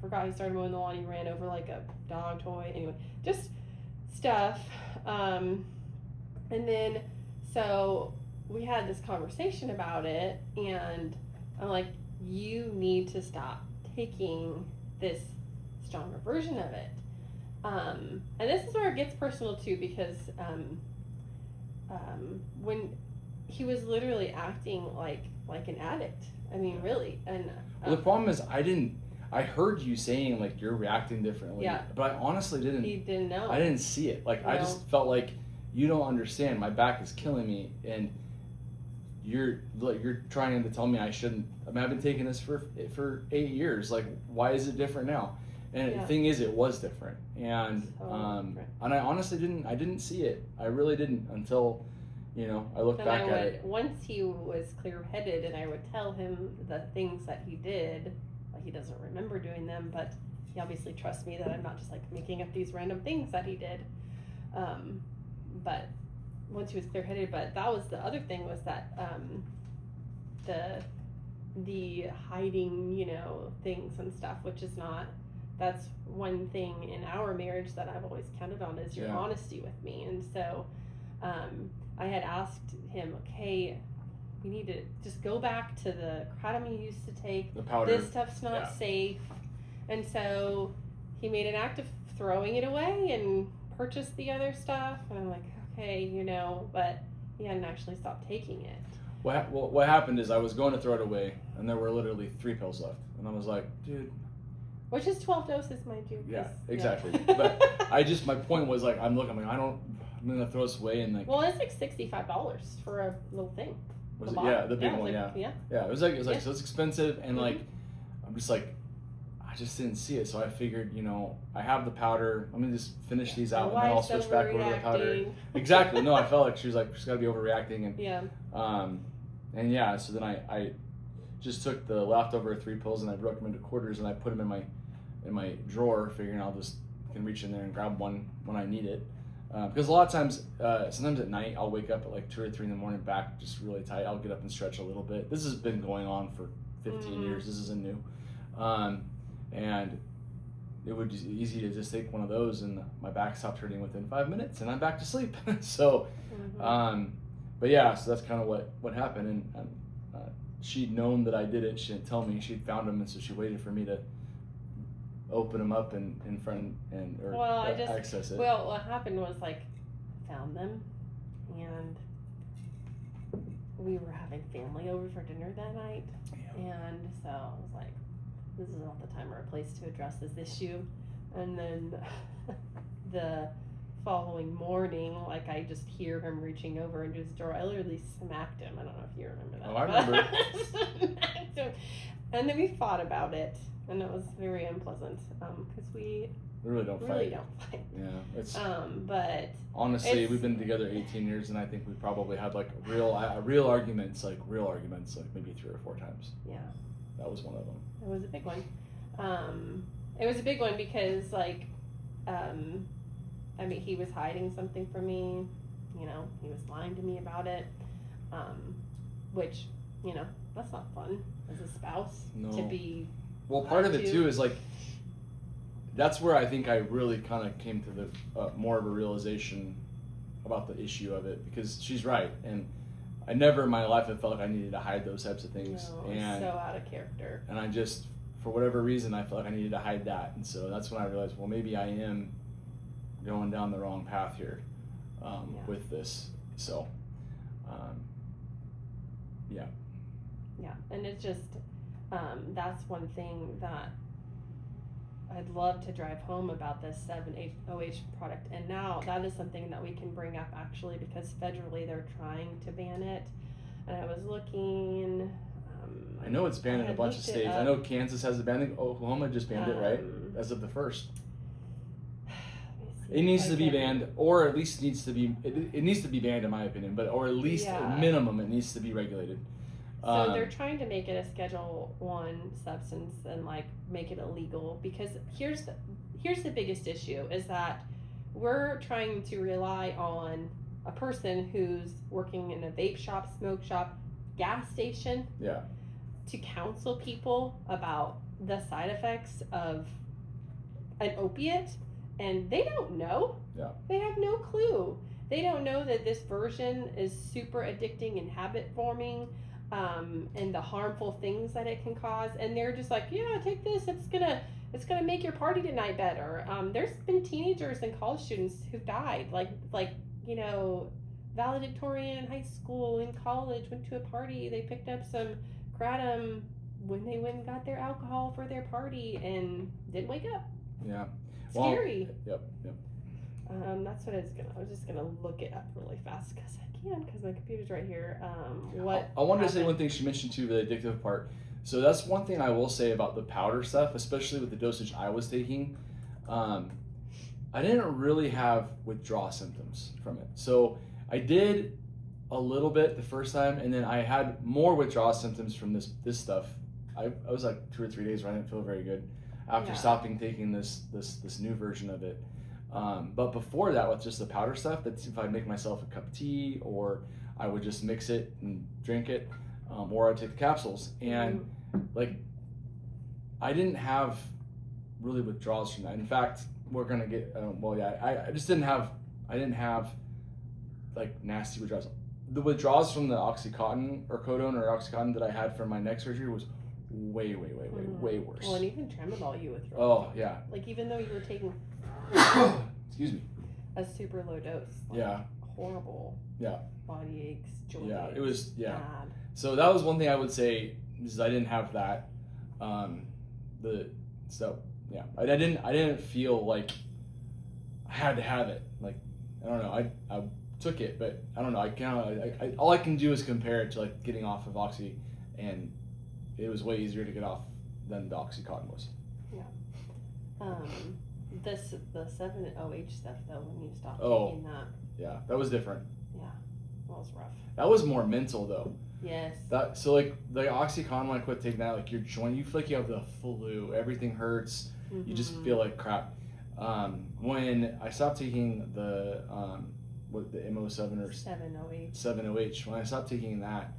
B: forgot he started mowing the lawn. He ran over like a dog toy. Anyway, just stuff. And then, so we had this conversation about it, and I'm like, you need to stop taking this stronger version of it. And this is where it gets personal too, because when he was literally acting like an addict. I mean, really. And
A: well, the problem is I heard you saying like you're reacting differently,
B: yeah,
A: but I honestly didn't.
B: He didn't know.
A: I didn't see it. Like, I just felt like you don't understand. My back is killing me, and you're trying to tell me I shouldn't. I mean, I've been taking this for 8 years. Like, why is it different now? And the thing is, it was different, and and I honestly didn't see it. I really didn't until, I looked back at it.
B: Once he was clear-headed, and I would tell him the things that he did. Like, he doesn't remember doing them, but he obviously trusts me that I'm not just like making up these random things that he did. But once he was clear-headed, but that was the other thing, was that the hiding, things and stuff, which is not. That's one thing in our marriage that I've always counted on, is your honesty with me. And so I had asked him, okay, we need to just go back to the Kratom you used to take.
A: The powder.
B: This stuff's not safe. And so he made an act of throwing it away and purchased the other stuff. And I'm like, okay, but he hadn't actually stopped taking it.
A: What happened is I was going to throw it away, and there were literally 3 pills left. And I was like, dude.
B: Which is 12 doses, mind you.
A: Yeah, exactly. But my point was like, I'm going to throw this away, and like.
B: Well, it's like $65 for a little thing.
A: Was it? Yeah, the big one,
B: like,
A: yeah.
B: Yeah,
A: it was like so it's expensive, and like, I'm just like, I just didn't see it, so I figured, I have the powder. Let me just finish these out, and then I'll switch back over to the powder. Exactly. No, I felt like she's got to be overreacting, and so then I just took the leftover 3 pills and I broke them into quarters and I put them in my drawer, figuring I'll just can reach in there and grab one when I need it. Because a lot of times, sometimes at night, I'll wake up at like 2 or 3 in the morning, back just really tight. I'll get up and stretch a little bit. This has been going on for 15 years. This isn't new. And it would be easy to just take one of those and my back stopped hurting within 5 minutes and I'm back to sleep. So, but yeah, so that's kind of what happened. And she'd known that I did it. She didn't tell me. She'd found them, and so she waited for me to open them up in front or access it.
B: Well, what happened was, like, I found them, and we were having family over for dinner that night, and so I was like, this is not the time or a place to address this issue. And then the following morning, like, I just hear him reaching over into his drawer. I literally smacked him. I don't know if you remember that.
A: Oh, I remember.
B: Smacked him. And then we fought about it, and it was very unpleasant, because we
A: really don't fight. Yeah, it's
B: but
A: honestly, we've been together 18 years, and I think we probably had like real arguments, like maybe 3 or 4 times.
B: Yeah,
A: that was one of them.
B: It was a big one. It was a big one because, like, I mean, he was hiding something from me. He was lying to me about it, which, that's not fun as a spouse to be.
A: Well, part of it too is like, that's where I think I really kind of came to the more of a realization about the issue of it, because she's right, and I never in my life have felt like I needed to hide those types of things.
B: No, it's so out of character.
A: And I just, for whatever reason, I felt like I needed to hide that, and so that's when I realized, well, maybe I am going down the wrong path here with this. So,
B: yeah, and it's just that's one thing that I'd love to drive home about this 7-OH product, and now that is something that we can bring up actually, because federally they're trying to ban it, and I was looking.
A: I know it's banned in a bunch of states. I know Kansas has it banned. I think Oklahoma just banned it, right? As of the 1st. It needs to be banned, or at least needs to be. It needs to be banned, in my opinion. But or at least at minimum, it needs to be regulated.
B: So they're trying to make it a Schedule 1 substance and like make it illegal, because here's the biggest issue is that we're trying to rely on a person who's working in a vape shop, smoke shop, gas station.
A: Yeah.
B: To counsel people about the side effects of an opiate, and they don't know.
A: Yeah.
B: They have no clue. They don't know that this version is super addicting and habit forming, and the harmful things that it can cause. And they're just like, yeah, take this. It's gonna make your party tonight better. There's been teenagers and college students who've died, like you know, valedictorian in high school, in college, went to a party. They picked up some kratom when they went and got their alcohol for their party and didn't wake up.
A: Yeah.
B: Scary.
A: Yep.
B: That's what I was just gonna look it up really fast because I can, because my computer's right here.
A: I wanted to say one thing she mentioned too, the addictive part. So that's one thing I will say about the powder stuff, especially with the dosage I was taking. I didn't really have withdrawal symptoms from it. So I did a little bit the first time, and then I had more withdrawal symptoms from this stuff. I was like 2 or 3 days where I didn't feel very good after stopping taking this new version of it. But before that, with just the powder stuff, that's if I'd make myself a cup of tea, or I would just mix it and drink it, or I'd take the capsules. And like, I didn't have really withdrawals from that. In fact, we're gonna get I just didn't have like nasty withdrawals. The withdrawals from the Oxycontin or Codone or Oxycontin that I had from my neck surgery was way worse.
B: Well, and even Tramadol you withdraw.
A: Oh yeah.
B: Like, even though you were taking
A: excuse me,
B: a super low dose. Like,
A: yeah.
B: Horrible.
A: Yeah.
B: Body aches, joint aches.
A: It was
B: bad.
A: So that was one thing I would say is I didn't have that. I didn't feel like I had to have it. Like, I don't know. I took it, but I don't know. I all I can do is compare it to like getting off of Oxy, and it was way easier to get off than the Oxycontin was.
B: Yeah. The 7-OH stuff though, when you stopped taking that.
A: Yeah, that was different.
B: Yeah, that was rough.
A: That was more mental though.
B: Yes.
A: So like the Oxycontin, when I quit taking that, like your joint, you feel like you have the flu. Everything hurts. Mm-hmm. You just feel like crap. When I stopped taking the the MO7 or 7-OH, when I stopped taking that,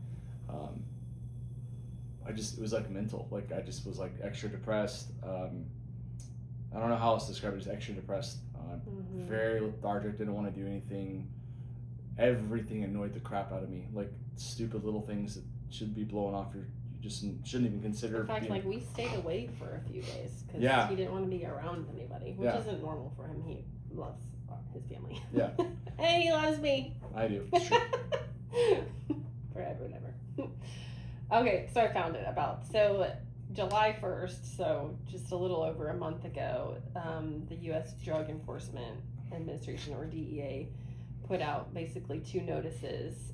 A: it was like mental. Like I just was like extra depressed. I don't know how else to describe it. Just extra depressed. Very lethargic. Didn't want to do anything. Everything annoyed the crap out of me. Like stupid little things that should be blowing off you just shouldn't even consider.
B: In fact, like we stayed away for a few days because he didn't want to be around anybody, which isn't normal for him. He loves his family.
A: Yeah.
B: And he loves me.
A: I do. It's true.
B: Forever and ever. Okay, so I found it so July 1st, so just a little over a month ago, the U.S. Drug Enforcement Administration, or DEA, put out basically 2 notices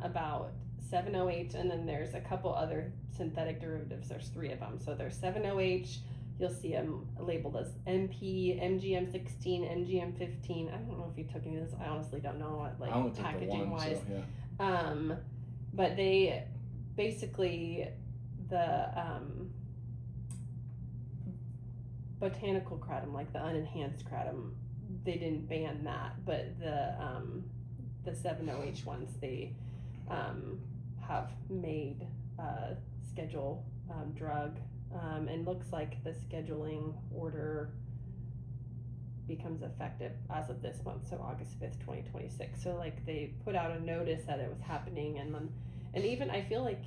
B: about 7-OH, and then there's a couple other synthetic derivatives. There's 3 of them. So there's 7-OH. You'll see them labeled as MP, MGM16, MGM15. I don't know if you took any of this. I honestly don't know what, like, packaging wise. So, yeah. But they basically, the botanical kratom, like the unenhanced kratom, they didn't ban that, but the 7-OH ones, they have made schedule drug, and looks like the scheduling order becomes effective as of this month, so August 5th, 2026. So like they put out a notice that it was happening, and even I feel like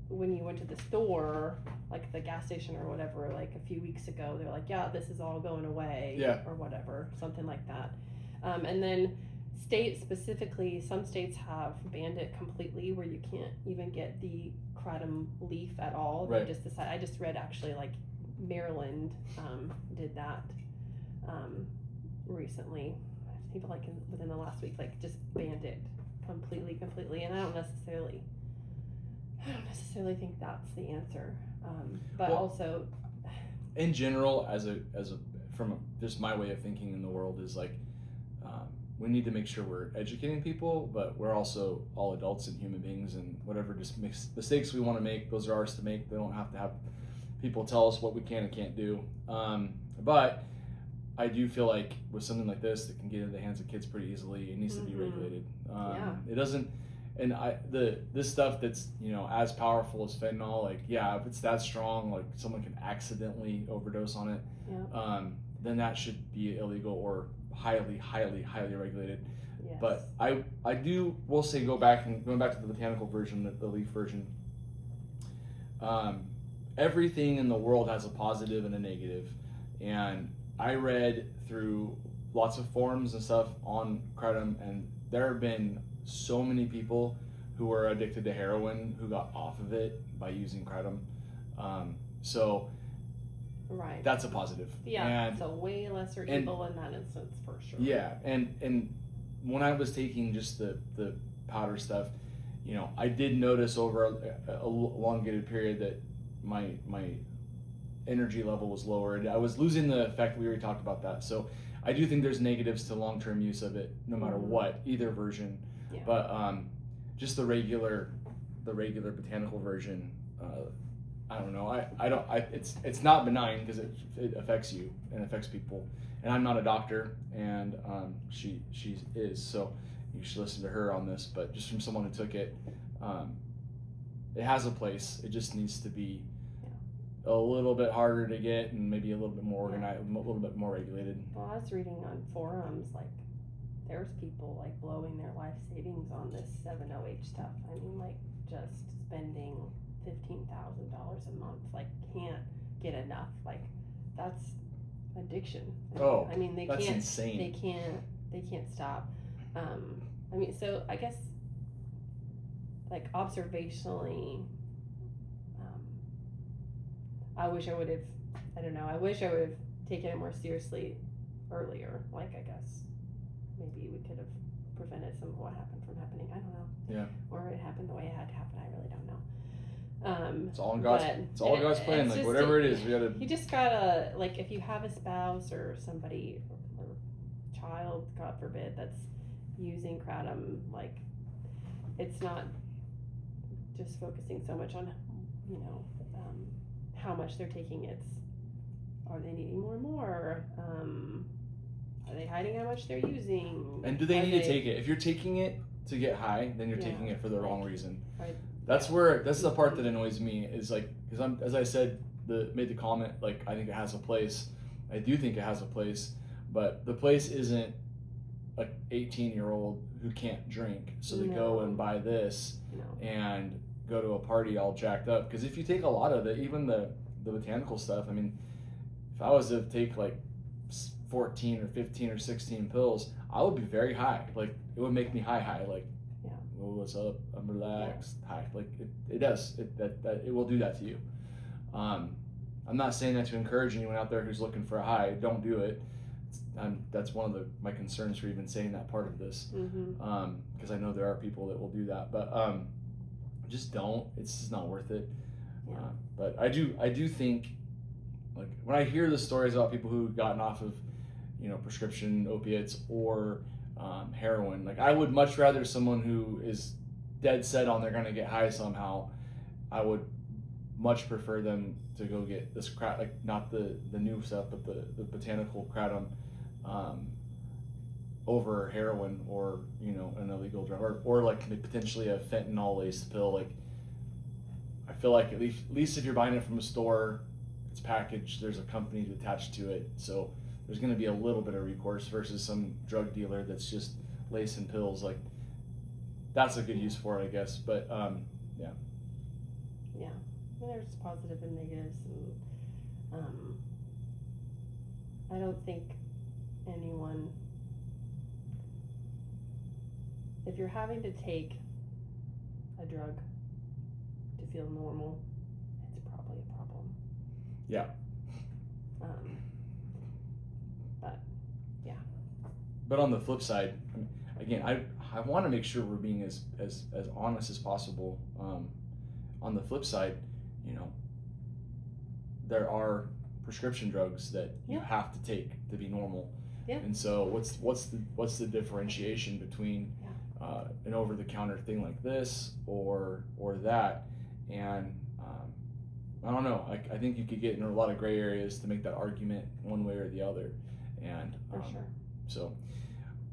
B: when you went to the store, like the gas station or whatever, like a few weeks ago, they're like, yeah, this is all going away, or whatever, something like that. And then states specifically, some states have banned it completely, where you can't even get the kratom leaf at all. Right. They just decided. I just read actually, like Maryland did that recently. I think like within the last week, like just banned it completely. And I don't necessarily think that's the answer. But also,
A: in general, from just my way of thinking in the world is like, we need to make sure we're educating people, but we're also all adults and human beings, and whatever mistakes we want to make, those are ours to make. They don't have to have people tell us what we can and can't do. But I do feel like with something like this that can get into the hands of kids pretty easily, it needs to be regulated. It doesn't, and this stuff that's, you know, as powerful as fentanyl, like, yeah, if it's that strong, like someone can accidentally overdose on it,
B: Yeah.
A: then that should be illegal or highly, highly, highly regulated.
B: Yes.
A: But will say, going back to the botanical version, the leaf version. Everything in the world has a positive and a negative, and I read through lots of forums and stuff on Kratom, and there have been so many people who were addicted to heroin who got off of it by using Kratom. So
B: right,
A: that's a positive.
B: Yeah,
A: and,
B: so way lesser evil in that instance for sure.
A: Yeah, and when I was taking just the powder stuff, you know, I did notice over a elongated period that my energy level was lower, and I was losing the effect. We already talked about that. So I do think there's negatives to long-term use of it, no matter what, either version.
B: Yeah.
A: But just the regular botanical version, I don't know. It's not benign because it affects you and affects people. And I'm not a doctor, and she is, so you should listen to her on this. But just from someone who took it, it has a place. It just needs to be a little bit harder to get, and maybe a little bit more organized, a little bit more regulated.
B: Well, I was reading on forums, like, there's people like blowing their life savings on this 7-OH stuff. I mean, like, just spending $15,000 a month, like, can't get enough. Like, that's addiction. I mean, they
A: that's
B: can't.
A: Insane.
B: They can't stop. I mean, so I guess, like, observationally, I wish I would have. I don't know. I wish I would have taken it more seriously earlier. Like, I guess maybe we could have prevented some of what happened from happening. I don't know.
A: Yeah.
B: Or it happened the way it had to happen. I really don't know.
A: It's all in God's plan. Like, whatever it is, we gotta.
B: You just gotta, like, if you have a spouse or somebody or child, God forbid, that's using Kratom, like, it's not just focusing so much on, you know, how much they're taking. It's, are they needing more and more? Are they hiding how much they're using?
A: And do they need to take it? If you're taking it to get high, then you're taking it for the wrong reason.
B: Right.
A: That's the part that annoys me, is like, because as I said, made the comment, like, I think it has a place. I do think it has a place, but the place isn't a 18-year-old who can't drink, so they go and buy this and go to a party all jacked up. Because if you take a lot of it, even the botanical stuff, I mean, if I was to take like 14 or 15 or 16 pills, I would be very high. Like, it would make me high, like, oh, what's up? I'm relaxed, high. Like, it does. It will do that to you. I'm not saying that to encourage anyone out there who's looking for a high. Don't do it. That's one of my concerns for even saying that part of this, because I know there are people that will do that, but just don't. It's just not worth it. But I do think, like, when I hear the stories about people who've gotten off of, you know, prescription opiates or heroin, like, I would much rather someone who is dead set on they're gonna get high somehow. I would much prefer them to go get this like, not the new stuff, but the botanical Kratom, over heroin, or, you know, an illegal drug, or like potentially a fentanyl laced pill. Like, I feel like at least if you're buying it from a store, it's packaged, there's a company attached to it, so there's going to be a little bit of recourse, versus some drug dealer that's just lacing pills. Like, that's a good use for it, I guess. But
B: there's positive and negatives, and I don't think anyone, if you're having to take a drug to feel normal, it's probably a problem.
A: Yeah. But on the flip side, I mean, again, I want to make sure we're being as honest as possible. On the flip side, you know, there are prescription drugs that you have to take to be normal. Yeah. And so what's the differentiation between an over-the-counter thing like this or that? And I don't know. I think you could get in a lot of gray areas to make that argument one way or the other. And
B: for sure.
A: So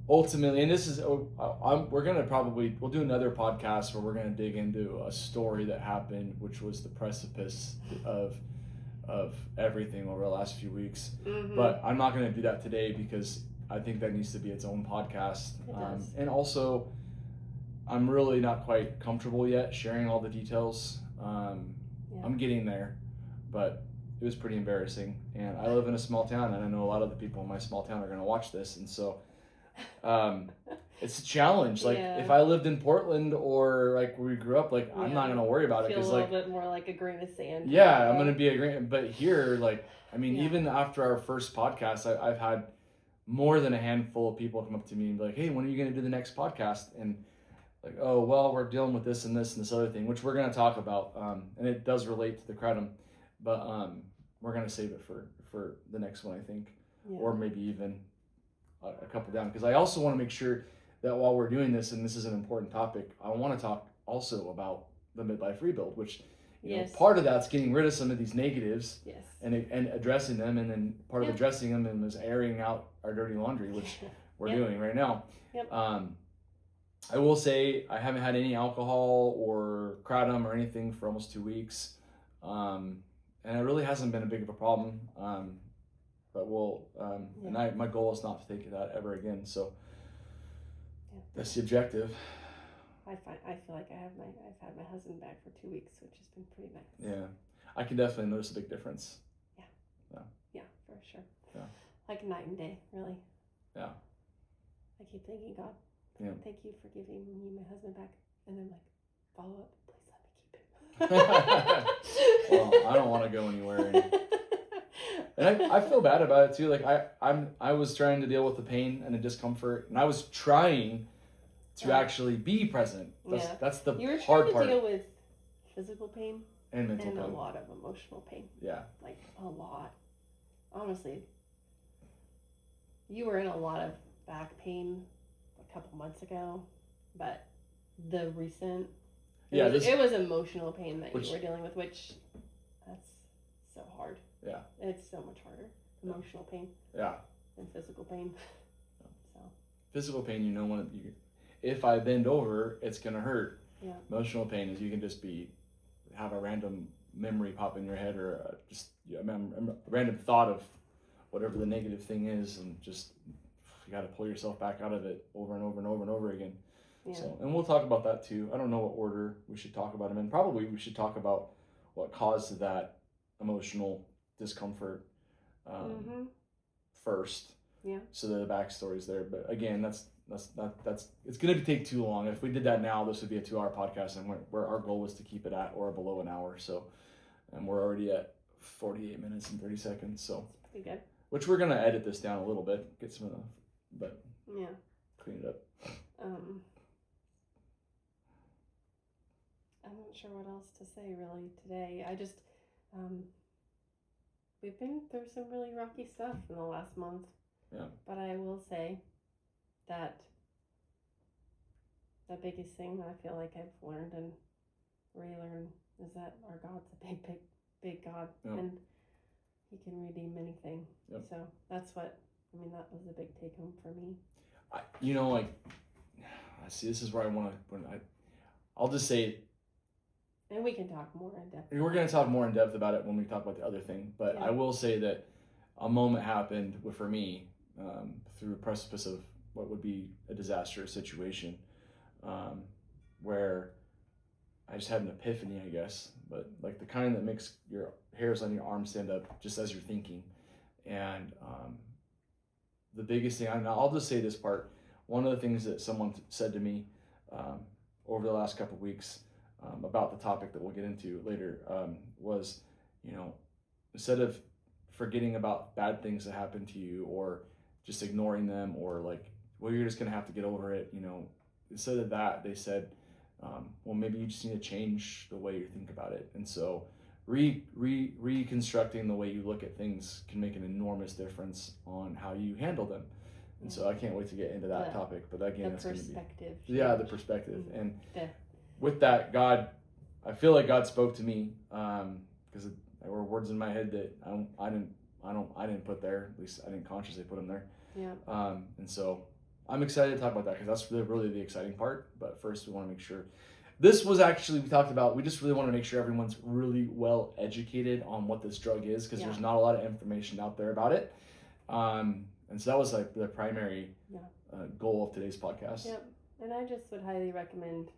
A: ultimately, and this is, we'll do another podcast where we're gonna dig into a story that happened, which was the precipice of everything over the last few weeks.
B: Mm-hmm.
A: But I'm not gonna do that today because I think that needs to be its own podcast.
B: It does.
A: And also, I'm really not quite comfortable yet sharing all the details. I'm getting there, but it was pretty embarrassing. And I live in a small town, and I know a lot of the people in my small town are gonna watch this, and so. It's a challenge. Like if I lived in Portland or like where we grew up, like I'm not gonna worry about it because
B: like a little bit more like a grain of sand.
A: Yeah, I'm gonna be a grain. But here, like I mean, even after our first podcast, I've had more than a handful of people come up to me and be like, "Hey, when are you gonna do the next podcast?" And like, "Oh, well, we're dealing with this and this and this other thing, which we're gonna talk about." And it does relate to the kratom, but we're gonna save it for the next one, I think, or maybe even a couple down, because I also want to make sure that while we're doing this, and this is an important topic, I want to talk also about the midlife rebuild, which you know, part of that's getting rid of some of these negatives and addressing them, and then part of addressing them is airing out our dirty laundry, which we're doing right now. I will say I haven't had any alcohol or kratom or anything for almost 2 weeks, and it really hasn't been a big of a problem. But we'll, and my goal is not to take that ever again. So that's the objective.
B: I feel like I've had my husband back for 2 weeks, which has been pretty nice.
A: Yeah, I can definitely notice a big difference.
B: Yeah, for sure.
A: Yeah.
B: Like night and day, really.
A: Yeah.
B: I keep thanking God. Thank you for giving me my husband back, and then like follow up. Please let me keep him.
A: Well, I don't want to go anywhere. And I feel bad about it too. Like I was trying to deal with the pain and the discomfort, and I was trying to actually be present. That's the
B: you were
A: hard
B: trying
A: part.
B: to deal with physical pain
A: and mental pain.
B: A lot of emotional pain.
A: Yeah.
B: Like a lot. Honestly, you were in a lot of back pain a couple months ago, but the recent it was emotional pain that you were dealing with, which that's so hard.
A: Yeah.
B: It's so much harder. Emotional pain.
A: Yeah.
B: Than physical pain. So.
A: Physical pain, you know, if I bend over, it's gonna hurt.
B: Yeah.
A: Emotional pain is you can just have a random memory pop in your head, or just a random thought of whatever the negative thing is, and just you got to pull yourself back out of it over and over and over and over again. Yeah. So, and we'll talk about that too. I don't know what order we should talk about them in. Probably we should talk about what caused that emotional discomfort first.
B: Yeah.
A: So that the backstory's there. But again, that's it's going to take too long. If we did that now, this would be a 2-hour podcast, and where our goal was to keep it at or below an hour. So, and we're already at 48 minutes and 30 seconds. So
B: that's pretty good.
A: Which we're going to edit this down a little bit, get some of the, but clean it up.
B: I'm not sure what else to say really today. I just we've been through some really rocky stuff in the last month.
A: Yeah.
B: But I will say that the biggest thing that I feel like I've learned and relearned is that our God's a big, big, big God, and He can redeem anything. Yep. So that's that was a big take home for me.
A: This is where I want to. I'll just say it.
B: And we can talk more in depth.
A: We're going to talk more in depth about it when we talk about the other thing. But I will say that a moment happened for me through a precipice of what would be a disastrous situation, where I just had an epiphany, I guess. But like the kind that makes your hairs on your arms stand up just as you're thinking. And the biggest thing, I'll just say this part. One of the things that someone said to me over the last couple of weeks about the topic that we'll get into later was, instead of forgetting about bad things that happen to you or just ignoring them or like, well, you're just going to have to get over it, instead of that, they said, well, maybe you just need to change the way you think about it. And so reconstructing the way you look at things can make an enormous difference on how you handle them. And so I can't wait to get into that topic. But again, it's going to be the perspective. And with that, God, I feel like God spoke to me because there were words in my head that I didn't put there. At least I didn't consciously put them there.
B: Yeah.
A: And so I'm excited to talk about that because that's really the exciting part. But first, we want to make sure. This was actually, we talked about, we just really want to make sure everyone's really well educated on what this drug is because there's not a lot of information out there about it. And so that was like the primary goal of today's podcast.
B: Yep. And I just would highly recommend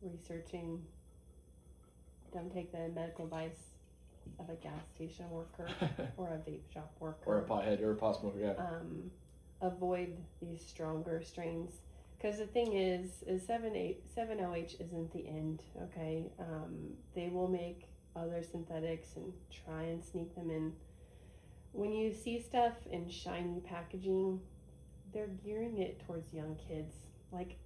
B: researching. Don't take the medical advice of a gas station worker or a vape shop worker.
A: Or a pothead or a pot smoker, yeah.
B: Avoid these stronger strains. Because the thing is 7-OH isn't the end, okay? They will make other synthetics and try and sneak them in. When you see stuff in shiny packaging, they're gearing it towards young kids. Like,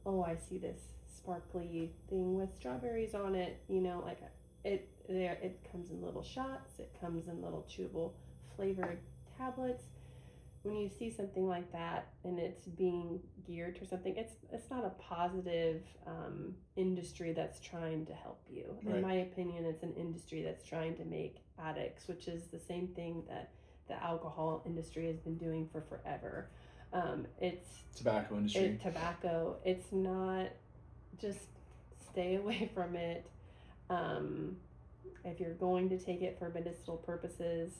B: oh, I see this sparkly thing with strawberries on it, you know, like it comes in little shots, it comes in little chewable flavored tablets. When you see something like that and it's being geared to something, it's not a positive industry that's trying to help you. Right. In my opinion, it's an industry that's trying to make addicts, which is the same thing that the alcohol industry has been doing for forever. It's
A: tobacco industry.
B: Tobacco. It's not. Just stay away from it. If you're going to take it for medicinal purposes,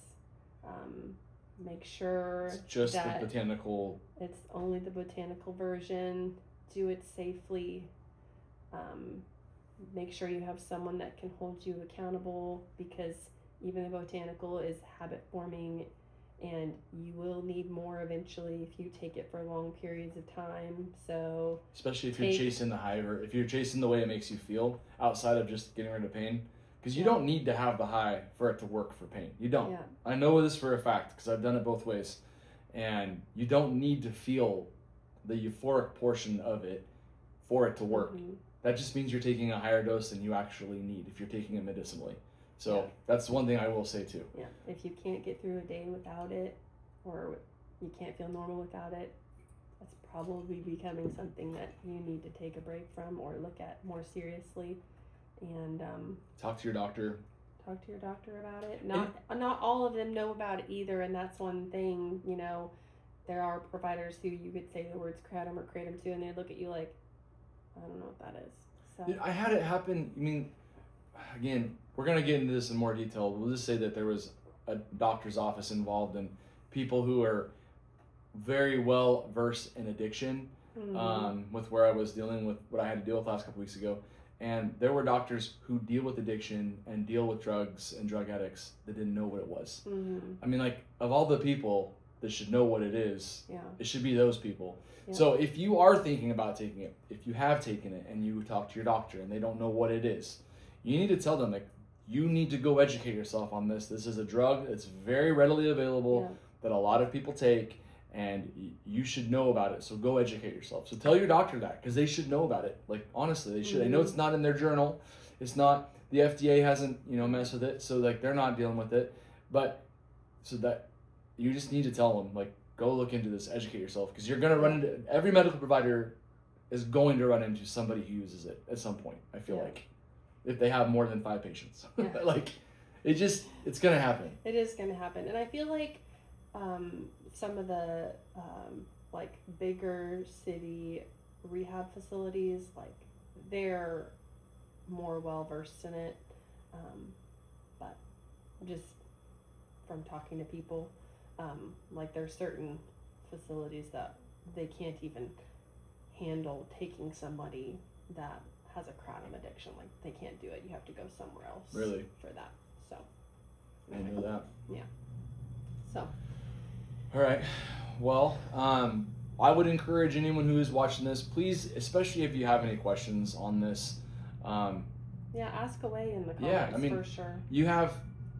B: make sure
A: it's just the botanical.
B: It's only the botanical version. Do it safely. Make sure you have someone that can hold you accountable because even the botanical is habit forming and you will need more eventually if you take it for long periods of time. So
A: especially if you're chasing the high or if you're chasing the way it makes you feel outside of just getting rid of pain. Because you don't need to have the high for it to work for pain. You don't. Yeah. I know this for a fact because I've done it both ways. And you don't need to feel the euphoric portion of it for it to work. Mm-hmm. That just means you're taking a higher dose than you actually need if you're taking it medicinally. So that's one thing I will say too.
B: Yeah, if you can't get through a day without it or you can't feel normal without it, that's probably becoming something that you need to take a break from or look at more seriously. And
A: talk to your doctor.
B: Talk to your doctor about it. Not all of them know about it either, and that's one thing. You know, there are providers who you could say the words kratom or kratom to, and they look at you like, I don't know what that is. So
A: dude, I had it happen. I mean, again, we're gonna get into this in more detail. We'll just say that there was a doctor's office involved and people who are very well versed in addiction. With where I was dealing with what I had to deal with last couple weeks ago. And there were doctors who deal with addiction and deal with drugs and drug addicts that didn't know what it was. I mean, like, of all the people that should know what it is, it should be those people. So if you are thinking about taking it, if you have taken it and you talk to your doctor and they don't know what it is, you need to tell them, like, you need to go educate yourself on this. This is a drug that's very readily available that a lot of people take. And you should know about it, so go educate yourself. So tell your doctor that, because they should know about it. Like, honestly, they should. I know it's not in their journal. It's not, the FDA hasn't, messed with it, so, like, they're not dealing with it. But, so that, you just need to tell them, like, go look into this, educate yourself, because you're going to run into, every medical provider is going to run into somebody who uses it at some point, I feel like, if they have more than 5 patients. Like, it's going to happen.
B: It is going to happen. And I feel like, some of the like bigger city rehab facilities, like they're more well versed in it, but just from talking to people, like there's certain facilities that they can't even handle taking somebody that has a kratom addiction. Like they can't do it. You have to go somewhere else.
A: Really?
B: For that. So
A: I know that.
B: Yeah. So
A: all right. Well, I would encourage anyone who is watching this, please, especially if you have any questions on this.
B: Ask away in the comments for sure.
A: You have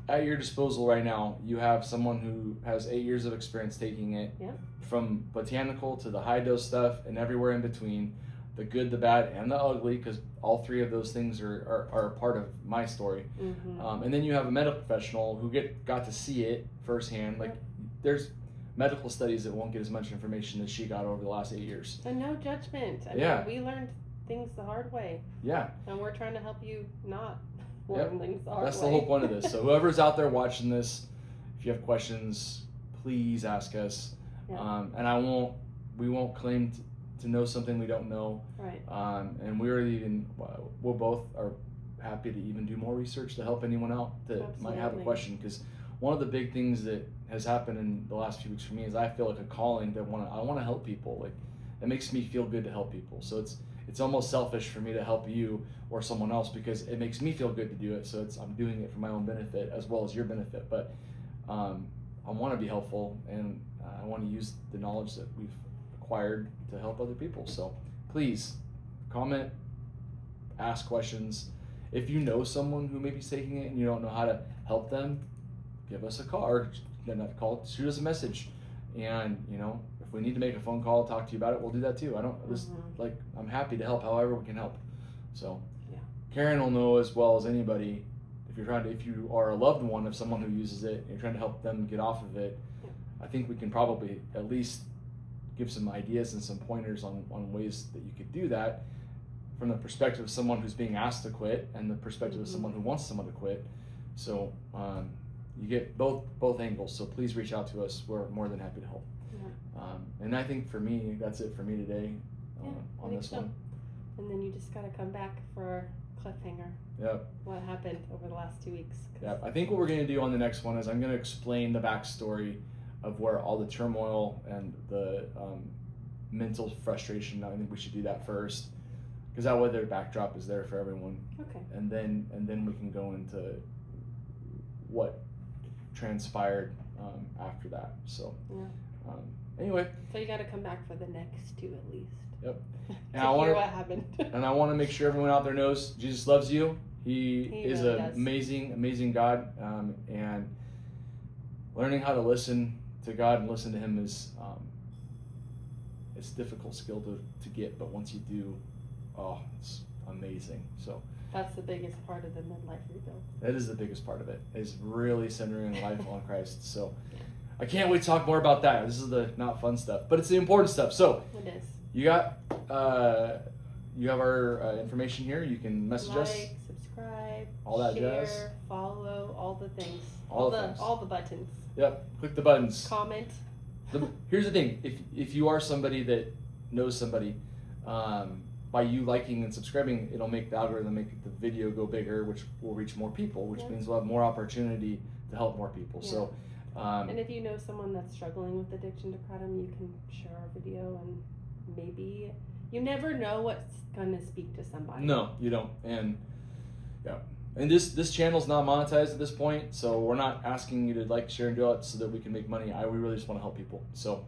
A: at your disposal right now, you have someone who has 8 years of experience taking it from botanical to the high dose stuff and everywhere in between, the good, the bad, and the ugly, because all 3 of those things are a part of my story. And then you have a medical professional who got to see it firsthand. Like there's medical studies that won't get as much information as she got over the last 8 years.
B: And no judgment. I mean, we learned things the hard way. Yeah. And we're trying to help you not learn things the hard way.
A: That's the whole point of this. So whoever's out there watching this, if you have questions, please ask us. And I won't we won't claim to know something we don't know.
B: Right.
A: And we both are happy to even do more research to help anyone out that might have a question, because one of the big things that has happened in the last few weeks for me is I feel like a calling that I want to help people. Like, it makes me feel good to help people. So it's almost selfish for me to help you or someone else, because it makes me feel good to do it. So I'm doing it for my own benefit as well as your benefit. But I want to be helpful, and I want to use the knowledge that we've acquired to help other people. So please comment, ask questions. If you know someone who may be taking it and you don't know how to help them, give us a call, or not call, shoot us a message. And if we need to make a phone call, talk to you about it, we'll do that too. I'm happy to help however we can help. So
B: yeah.
A: Karen will know as well as anybody, if you are a loved one of someone who uses it and you're trying to help them get off of it,
B: yeah.
A: I think we can probably at least give some ideas and some pointers on ways that you could do that from the perspective of someone who's being asked to quit and the perspective of someone who wants someone to quit. So you get both angles. So please reach out to us. We're more than happy to help.
B: Yeah.
A: And I think for me, that's it for me today on this one.
B: And then you just got to come back for cliffhanger.
A: Yep.
B: What happened over the last 2 weeks.
A: Yep. I think what we're going to do on the next one is I'm going to explain the backstory of where all the turmoil and the mental frustration. I think we should do that first, because that way their backdrop is there for everyone.
B: Okay.
A: And then we can go into what transpired after that. So anyway.
B: So you got to come back for the next 2 at least.
A: Yep.
B: And to hear what happened.
A: And I want to make sure everyone out there knows Jesus loves you. He is
B: really
A: an
B: does.
A: amazing God, and learning how to listen to God and listen to Him is it's a difficult skill to get, but once you do, it's amazing. So
B: that's the biggest part of the Midlife Rebuild.
A: that is the biggest part of it, is really centering life on Christ. So I can't wait to talk more about that. This is the not fun stuff, but it's the important stuff. So
B: It is.
A: you have our information here. You can message us.
B: Like, subscribe,
A: All that
B: share,
A: jazz.
B: follow, all the things.
A: All the things.
B: All the buttons.
A: Yep. Click the buttons.
B: Comment.
A: Here's the thing. If you are somebody that knows somebody, by you liking and subscribing, it'll make the algorithm make the video go bigger, which will reach more people, which means we'll have more opportunity to help more people.
B: Yeah.
A: So,
B: and if you know someone that's struggling with addiction to Kratom, you can share our video, and maybe you never know what's going to speak to somebody.
A: No, you don't. And and this channel's not monetized at this point, so we're not asking you to like, share, and do it so that we can make money. We really just want to help people. So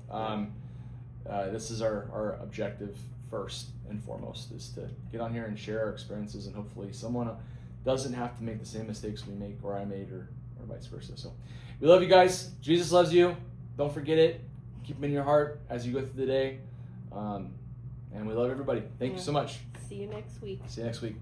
A: this is our objective first and foremost, is to get on here and share our experiences, and hopefully someone doesn't have to make the same mistakes we make, or I made, or vice versa. So we love you guys. Jesus loves you. Don't forget it. Keep him in your heart as you go through the day. And we love everybody. Thank you so much.
B: See you next week.
A: See you next week.